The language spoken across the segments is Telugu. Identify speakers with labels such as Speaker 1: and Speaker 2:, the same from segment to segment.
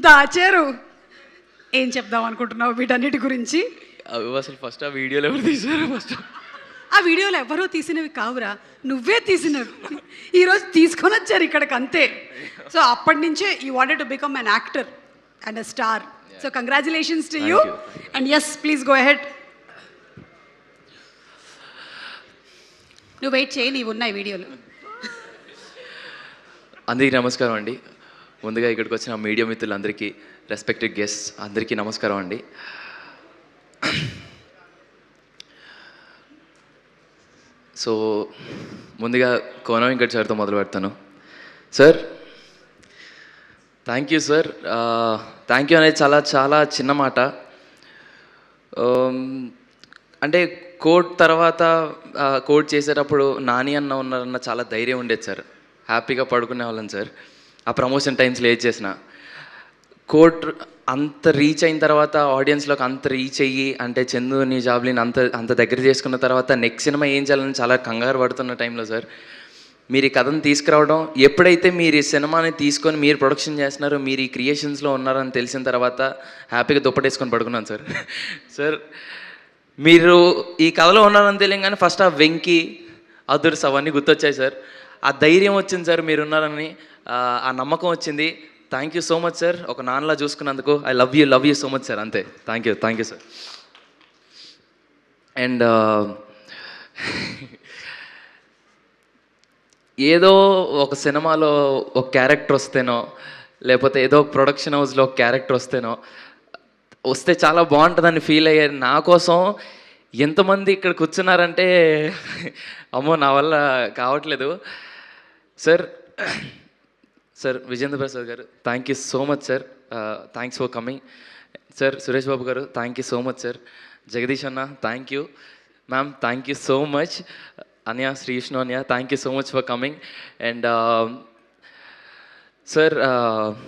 Speaker 1: దాచారు. ఏం చెప్దాం అనుకుంటున్నావు వీటన్నిటి గురించి?
Speaker 2: అవి అసలు ఫస్ట్ ఆ వీడియోలో ఎవరు తీశారు? ఫస్ట్
Speaker 1: ఆ వీడియోలో ఎవరో తీసినవి కావురా, నువ్వే తీసినవి. ఈరోజు తీసుకొని వచ్చారు ఇక్కడికి, అంతే. సో అప్పటి నుంచే you wanted to become an actor and a star. So congratulations to you. And yes, please go ahead. నువ్వు వెయిట్ చేయి, నీవు ఉన్నాయి వీడియోలు.
Speaker 2: అందరికీ నమస్కారం అండి. ముందుగా ఇక్కడికి వచ్చిన మీడియా మిత్రులందరికీ, రెస్పెక్టెడ్ గెస్ట్స్ అందరికీ నమస్కారం అండి. సో ముందుగా కోన వెంకట్ సార్తో మొదలు పెడతాను. Sir, thank you sir. Thank you అనేది చాలా చాలా చిన్న మాట. అంటే కోడ్ తర్వాత కోడ్ చేసేటప్పుడు నాని అన్న ఉన్నారన్న చాలా ధైర్యం ఉండేది సార్. హ్యాపీగా పడుకునే వాళ్ళం సార్. ఆ ప్రమోషన్ టైమ్స్లో ఏది చేసిన కోడ్ అంత రీచ్ అయిన తర్వాత, ఆడియన్స్లోకి అంత రీచ్ అయ్యి, అంటే చందుని జాబ్లీని అంత దగ్గర చేసుకున్న తర్వాత నెక్స్ట్ సినిమా ఏం చేయాలని చాలా కంగారు పడుతున్న టైంలో సార్ మీరు ఈ కథను తీసుకురావడం, ఎప్పుడైతే మీరు ఈ సినిమాని తీసుకొని మీరు ప్రొడక్షన్ చేస్తున్నారు, మీరు ఈ క్రియేషన్స్లో ఉన్నారని తెలిసిన తర్వాత హ్యాపీగా దుప్పటేసుకొని పడుకున్నాను సార్. సార్, మీరు ఈ కథలో ఉన్నారని తెలియగానే ఫస్ట్ ఆ వెంకీ, అదుర్స్ అవన్నీ గుర్తొచ్చాయి సార్. ఆ ధైర్యం వచ్చింది సార్, మీరు ఉన్నారని ఆ నమ్మకం వచ్చింది. Thank you so much sir. ఒక నాన్నలా చూసుకున్నందుకు I love you so much sir. అంతే. Thank you sir. అండ్ ఏదో ఒక సినిమాలో ఒక క్యారెక్టర్ వస్తేనో, లేకపోతే ఏదో ఒక ప్రొడక్షన్ హౌస్లో ఒక క్యారెక్టర్ వస్తే చాలా బాగుంటుందని ఫీల్ అయ్యారు. నా కోసం ఎంతమంది ఇక్కడ కూర్చున్నారంటే అమ్మో నా వల్ల కావట్లేదు సార్. సార్ విజేంద్ర ప్రసాద్ గారు, thank you so much sir. Thanks for coming sir. Suresh Babu గారు, thank you so much sir. Jagadish అన్న, thank you. Ma'am, thank you so much. Anya, Sri Vishnu Anya, thank you so much for coming. And sir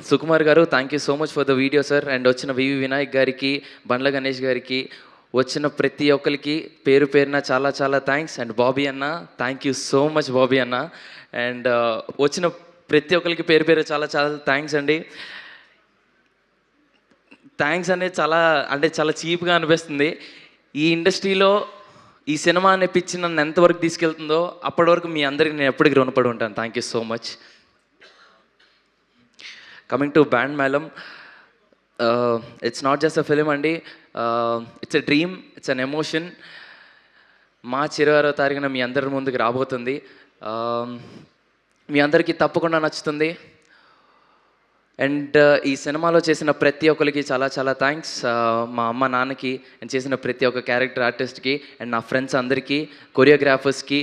Speaker 2: Sukumar గారు, thank you so much for the video sir. And వచ్చిన వివి వినాయక్ గారికి, బండ్ల గణేష్ గారికి, వచ్చిన ప్రతి ఒక్కరికి పేరు పేరున చాలా చాలా థ్యాంక్స్. అండ్ బాబీ అన్న, thank you so much Bobby అన్న. అండ్ వచ్చిన ప్రతి ఒక్కరికి పేరు పేరు చాలా చాలా థ్యాంక్స్ అండి. థ్యాంక్స్ అనేది చాలా చీప్గా అనిపిస్తుంది. ఈ ఇండస్ట్రీలో ఈ సినిమా అనే పిచ్చి నన్ను ఎంతవరకు తీసుకెళ్తుందో అప్పటి వరకు మీ అందరికీ నేను ఎప్పటికీ రుణపడి ఉంటాను. Thank you so much. Coming to Band Melam, it's not just a film అండి, it's a dream, it's an emotion. మార్చి 26వ తారీఖున మీ అందరి ముందుకు రాబోతుంది. మీ అందరికీ తప్పకుండా నచ్చుతుంది. అండ్ ఈ సినిమాలో చేసిన ప్రతి ఒక్కరికి చాలా చాలా థ్యాంక్స్. మా అమ్మ నాన్నకి, అండ్ చేసిన ప్రతి ఒక్క క్యారెక్టర్ ఆర్టిస్ట్కి, అండ్ నా ఫ్రెండ్స్ అందరికీ, కొరియోగ్రాఫర్స్కి,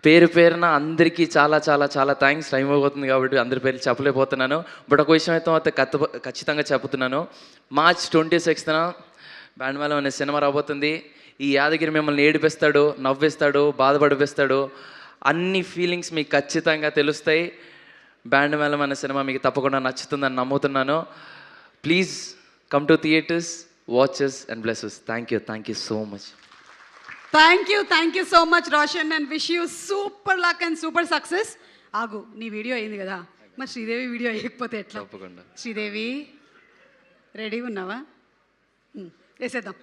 Speaker 2: పేరు పేరున అందరికీ చాలా చాలా చాలా థ్యాంక్స్. టైం అయిపోతుంది కాబట్టి అందరి పేర్లు చెప్పలేకపోతున్నాను. బట్ ఒక విషయం అయితే ఖచ్చితంగా చెప్తున్నాను. మార్చ్ 26న బ్యాండ్ మేళం అనే సినిమా రాబోతుంది. ఈ యాదగిరి మిమ్మల్ని ఏడిపిస్తాడు, నవ్విస్తాడు, బాధపడిపిస్తాడు. అన్ని ఫీలింగ్స్ మీకు ఖచ్చితంగా తెలుస్తాయి. బ్యాండ్ మేళం అనే సినిమా మీకు తప్పకుండా నచ్చుతుందని నమ్ముతున్నాను. Please come to theatres, watches and blesses. Thank you so much.
Speaker 1: Thank you so much Roshan, and wish you super luck and super success. ఆగు, నీ వీడియో అయింది కదా, మరి శ్రీదేవి వీడియో వేయకపోతే ఎట్లా?
Speaker 2: తప్పకుండా.
Speaker 1: శ్రీదేవి రెడీ ఉన్నావా? వేసేద్దాం.